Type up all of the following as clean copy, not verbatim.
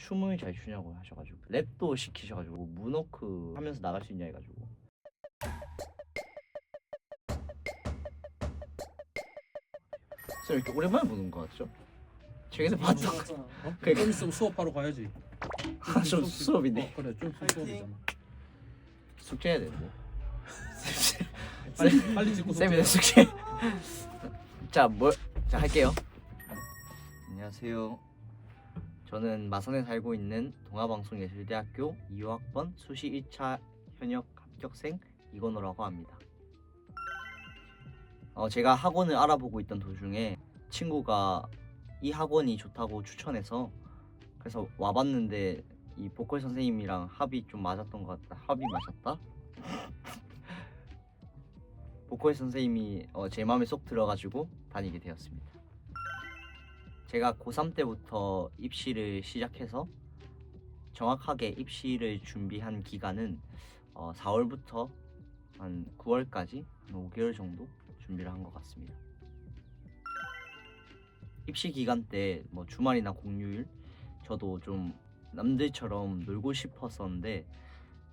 춤을 잘 추냐고 하셔가지고 랩도 시키셔가지고 문워크 하면서 나갈 수 있냐 해가지고 쌤 이렇게 오랜만에 보는 거 같죠? 최근에 봤던 거 어? 그러니까. 좀 있으면 수업하러 가야지. 좀 수업인데 그래 좀 있으면 수업이잖아. 숙제해야 되는데 빨리 찍고 쌤이 숙제 자 할게요. 안녕하세요. 저는 마산에 살고 있는 동아방송예술대학교 2호학번 수시 1차 현역 합격생 이건호라고 합니다. 제가 학원을 알아보고 있던 도중에 친구가 이 학원이 좋다고 추천해서 그래서 와봤는데 이 보컬 선생님이랑 합이 좀 맞았던 것 같다. 합이 맞았다? 보컬 선생님이 제 마음에 쏙 들어가지고 다니게 되었습니다. 제가 고3 때부터 입시를 시작해서 정확하게 입시를 준비한 기간은 4월부터 한 9월까지 한 5개월 정도 준비를 한 것 같습니다. 입시 기간 때 뭐 주말이나 공휴일 저도 좀 남들처럼 놀고 싶었었는데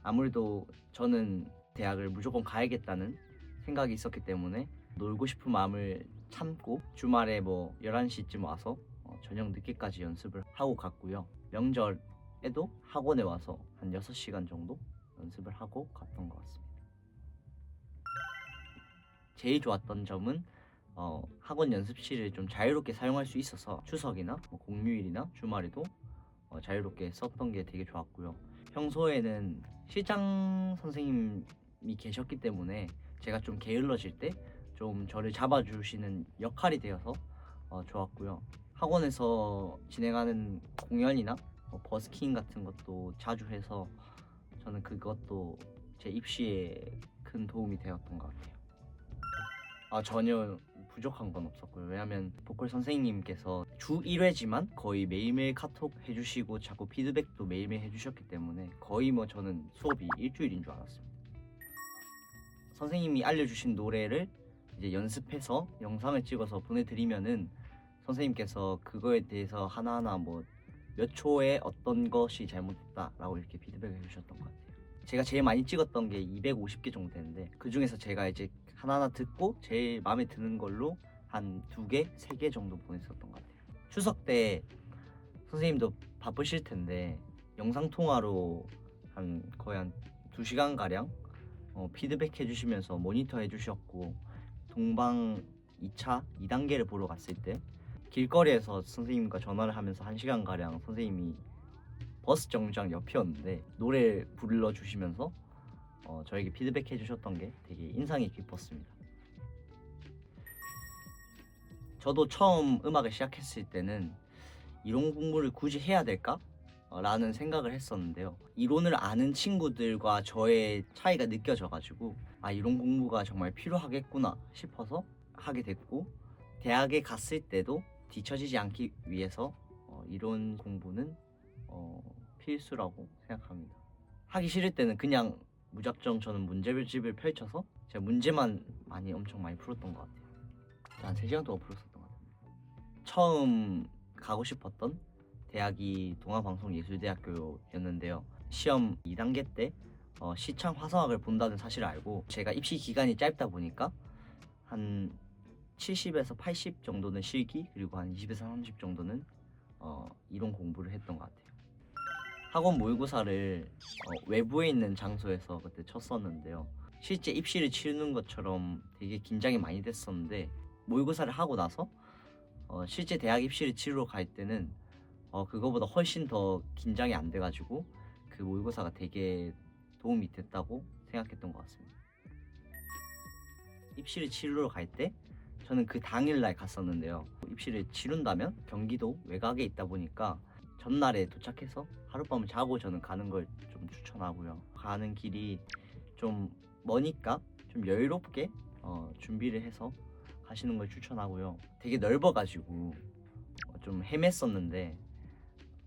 아무래도 저는 대학을 무조건 가야겠다는 생각이 있었기 때문에 놀고 싶은 마음을 참고 주말에 뭐 11시쯤 와서 저녁 늦게까지 연습을 하고 갔고요. 명절에도 학원에 와서 한 6시간 정도 연습을 하고 갔던 것 같습니다. 제일 좋았던 점은 학원 연습실을 좀 자유롭게 사용할 수 있어서 추석이나 뭐 공휴일이나 주말에도 자유롭게 썼던 게 되게 좋았고요. 평소에는 실장 선생님이 계셨기 때문에 제가 좀 게을러질 때 좀 저를 잡아주시는 역할이 되어서 좋았고요. 학원에서 진행하는 공연이나 버스킹 같은 것도 자주 해서 저는 그것도 제 입시에 큰 도움이 되었던 것 같아요. 전혀 부족한 건 없었고요. 왜냐면 보컬 선생님께서 주 1회지만 거의 매일매일 카톡 해주시고 자꾸 피드백도 매일매일 해주셨기 때문에 거의 뭐 저는 수업이 일주일인 줄 알았습니다. 선생님이 알려주신 노래를 이제 연습해서 영상을 찍어서 보내드리면은 선생님께서 그거에 대해서 하나하나 뭐 몇 초에 어떤 것이 잘못됐다라고 이렇게 피드백을 해주셨던 것 같아요. 제가 제일 많이 찍었던 게 250개 정도 되는데 그 중에서 제가 이제 하나하나 듣고 제일 마음에 드는 걸로 한 2개, 3개 정도 보냈었던 것 같아요. 추석 때 선생님도 바쁘실 텐데 영상 통화로 거의 한 2시간 가량 피드백 해주시면서 모니터 해주셨고 동방 2차 2단계를 보러 갔을 때 길거리에서 선생님과 전화를 하면서 1시간 가량 선생님이 버스 정류장 옆이었는데 노래 불러주시면서 저에게 피드백 해주셨던 게 되게 인상이 깊었습니다. 저도 처음 음악을 시작했을 때는 이론 공부를 굳이 해야 될까? 라는 생각을 했었는데요. 이론을 아는 친구들과 저의 차이가 느껴져가지고 이론 공부가 정말 필요하겠구나 싶어서 하게 됐고 대학에 갔을 때도 뒤처지지 않기 위해서 이론 공부는 필수라고 생각합니다. 하기 싫을 때는 그냥 무작정 저는 문제집을 펼쳐서 제가 문제만 엄청 많이 풀었던 것 같아요. 한 3시간 동안 풀었었던 것 같아요. 처음 가고 싶었던 대학이 동아방송예술대학교였는데요. 시험 2단계 때 시창 화성학을 본다는 사실을 알고 제가 입시 기간이 짧다 보니까 한 70에서 80 정도는 실기 그리고 한 20에서 30 정도는 이론 공부를 했던 것 같아요. 학원 모의고사를 외부에 있는 장소에서 그때 쳤었는데요. 실제 입시를 치르는 것처럼 되게 긴장이 많이 됐었는데 모의고사를 하고 나서 실제 대학 입시를 치르러 갈 때는 그거보다 훨씬 더 긴장이 안 돼가지고 그 모의고사가 되게 도움이 됐다고 생각했던 것 같습니다. 입시를 치르러 갈 때 저는 그 당일날 갔었는데요. 입시를 치른다면 경기도 외곽에 있다 보니까 전날에 도착해서 하룻밤을 자고 저는 가는 걸 좀 추천하고요. 가는 길이 좀 머니까 좀 여유롭게 준비를 해서 가시는 걸 추천하고요. 되게 넓어가지고 좀 헤맸었는데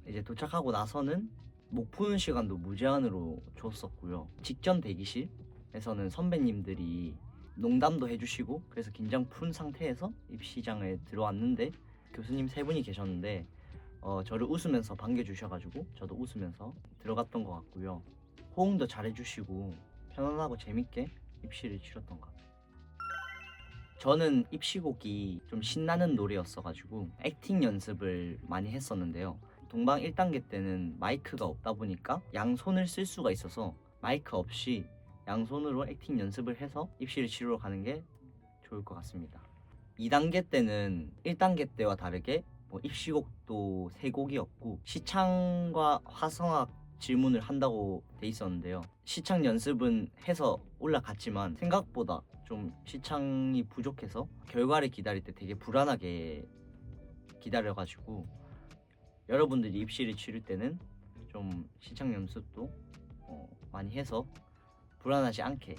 이제 도착하고 나서는 목 푸는 시간도 무제한으로 줬었고요. 직전 대기실에서는 선배님들이 농담도 해주시고 그래서 긴장 푼 상태에서 입시장에 들어왔는데 교수님 3분이 계셨는데 저를 웃으면서 반겨주셔가지고 저도 웃으면서 들어갔던 것 같고요. 호응도 잘해주시고 편안하고 재밌게 입시를 치렀던 것 같아요. 저는 입시곡이 좀 신나는 노래였어가지고 액팅 연습을 많이 했었는데요. 동방 1단계 때는 마이크가 없다 보니까 양손을 쓸 수가 있어서 마이크 없이 양손으로 액팅 연습을 해서 입시를 치르러 가는 게 좋을 것 같습니다. 2단계 때는 1단계 때와 다르게 뭐 입시곡도 3곡이었고 시창과 화성학 질문을 한다고 돼 있었는데요. 시창 연습은 해서 올라갔지만 생각보다 좀 시창이 부족해서 결과를 기다릴 때 되게 불안하게 기다려가지고 여러분들이 입시를 치를 때는 좀 시창 연습도 많이 해서 불안하지 않게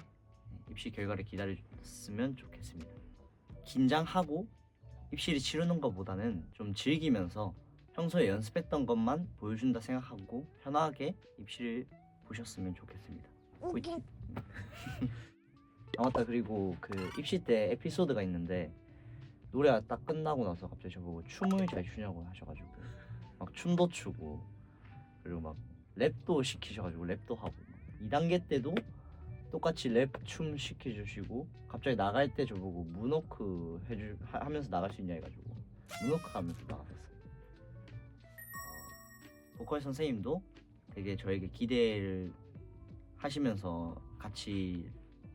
입시 결과를 기다렸으면 좋겠습니다. 긴장하고 입시를 치르는 것보다는 좀 즐기면서 평소에 연습했던 것만 보여준다 생각하고 편하게 입시를 보셨으면 좋겠습니다. 화이팅! 아 맞다, 그리고 그 입시 때 에피소드가 있는데 노래가 딱 끝나고 나서 갑자기 저보고 춤을 잘 추냐고 하셔가지고 막 춤도 추고 그리고 막 랩도 시키셔가지고 랩도 하고 2단계 때도 똑같이 랩 춤 시켜주시고 갑자기 나갈 때 저보고 문워크 하면서 나갈 수 있냐 해가지고 문워크 하면서 나갔었어요. 보컬 선생님도 되게 저에게 기대를 하시면서 같이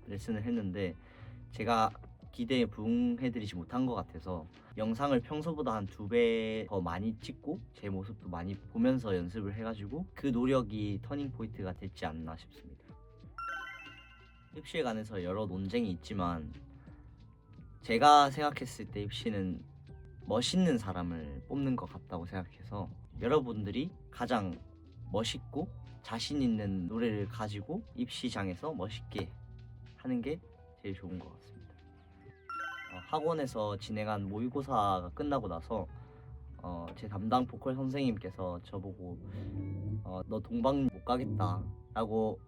레슨을 했는데 제가 기대에 부응해드리지 못한 것 같아서 영상을 평소보다 한 2배 더 많이 찍고 제 모습도 많이 보면서 연습을 해가지고 그 노력이 터닝 포인트가 됐지 않나 싶습니다. 입시에 관해서 여러 논쟁이 있지만 제가 생각했을 때 입시는 멋있는 사람을 뽑는 것 같다고 생각해서 여러분들이 가장 멋있고 자신 있는 노래를 가지고 입시장에서 멋있게 하는 게 제일 좋은 것 같습니다. 학원에서 진행한 모의고사가 끝나고 나서 제 담당 보컬 선생님께서 저보고 너 동방 못 가겠다 라고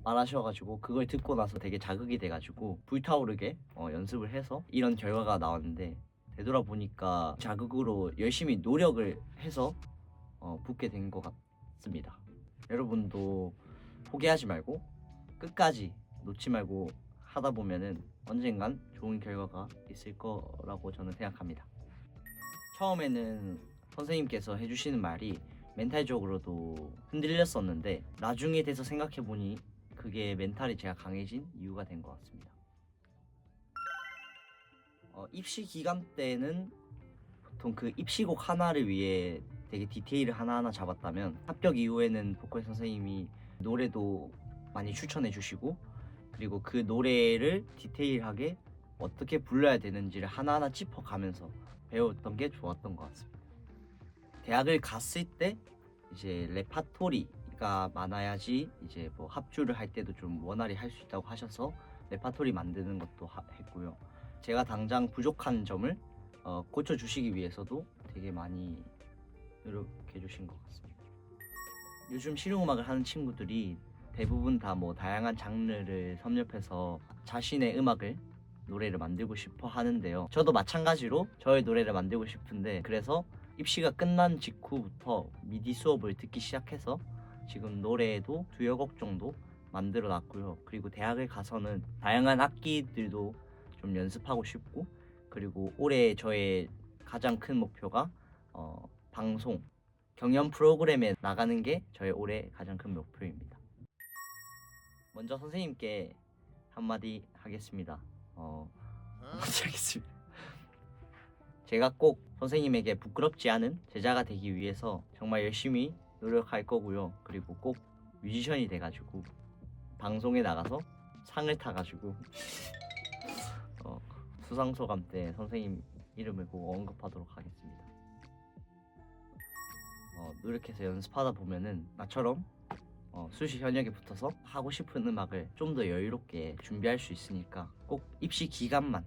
말하셔가지고 그걸 듣고 나서 되게 자극이 돼가지고 불타오르게 연습을 해서 이런 결과가 나왔는데 되돌아보니까 자극으로 열심히 노력을 해서 붙게 된 것 같습니다. 여러분도 포기하지 말고 끝까지 놓지 말고 하다 보면은 언젠간 좋은 결과가 있을 거라고 저는 생각합니다. 처음에는 선생님께서 해주시는 말이 멘탈적으로도 흔들렸었는데 나중에 돼서 생각해보니 그게 멘탈이 제가 강해진 이유가 된 것 같습니다. 입시 기간 때는 보통 그 입시곡 하나를 위해 되게 디테일을 하나하나 잡았다면 합격 이후에는 보컬 선생님이 노래도 많이 추천해 주시고 그리고 그 노래를 디테일하게 어떻게 불러야 되는지를 하나하나 짚어가면서 배웠던 게 좋았던 것 같습니다. 대학을 갔을 때 이제 레파토리가 많아야지 이제 뭐 합주를 할 때도 좀 원활히 할 수 있다고 하셔서 레파토리 만드는 것도 했고요. 제가 당장 부족한 점을 고쳐주시기 위해서도 되게 많이 노력해 주신 것 같습니다. 요즘 실용음악을 하는 친구들이 대부분 다 뭐 다양한 장르를 섭렵해서 자신의 음악을 노래를 만들고 싶어 하는데요. 저도 마찬가지로 저의 노래를 만들고 싶은데 그래서 입시가 끝난 직후부터 미디 수업을 듣기 시작해서 지금 노래도 2여 곡 정도 만들어 놨고요. 그리고 대학을 가서는 다양한 악기들도 좀 연습하고 싶고 그리고 올해 저의 가장 큰 목표가 방송, 경연 프로그램에 나가는 게 저의 올해 가장 큰 목표입니다. 먼저 선생님께 한마디 하겠습니다. 한마디 하겠습니다. 제가 꼭 선생님에게 부끄럽지 않은 제자가 되기 위해서 정말 열심히 노력할 거고요. 그리고 꼭 뮤지션이 돼가지고 방송에 나가서 상을 타가지고 수상소감 때 선생님 이름을 꼭 언급하도록 하겠습니다. 노력해서 연습하다 보면은 나처럼 수시 현역에 붙어서 하고 싶은 음악을 좀 더 여유롭게 준비할 수 있으니까 꼭 입시 기간만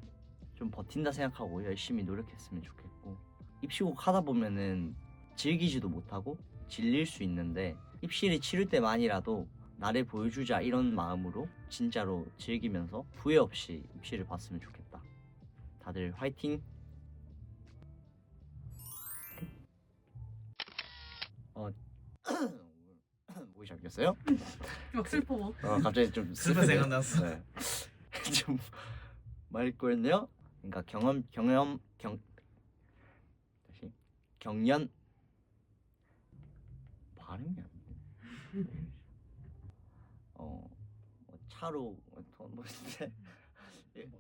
좀 버틴다 생각하고 열심히 노력했으면 좋겠고 입시곡 하다 보면은 즐기지도 못하고 질릴 수 있는데 입시를 치를 때만이라도 나를 보여주자 이런 마음으로 진짜로 즐기면서 후회 없이 입시를 봤으면 좋겠다. 다들 화이팅! 모르겠어요? 막 슬퍼. 갑자기 좀 슬픈 슬프네요. 생각났어. 네. 좀 말했거든요. 그러니까 다시 경연 발음이 안 돼. 차로 뭐지?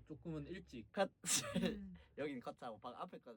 조금은 일찍 컷 여기는 컷하고 방 앞에 거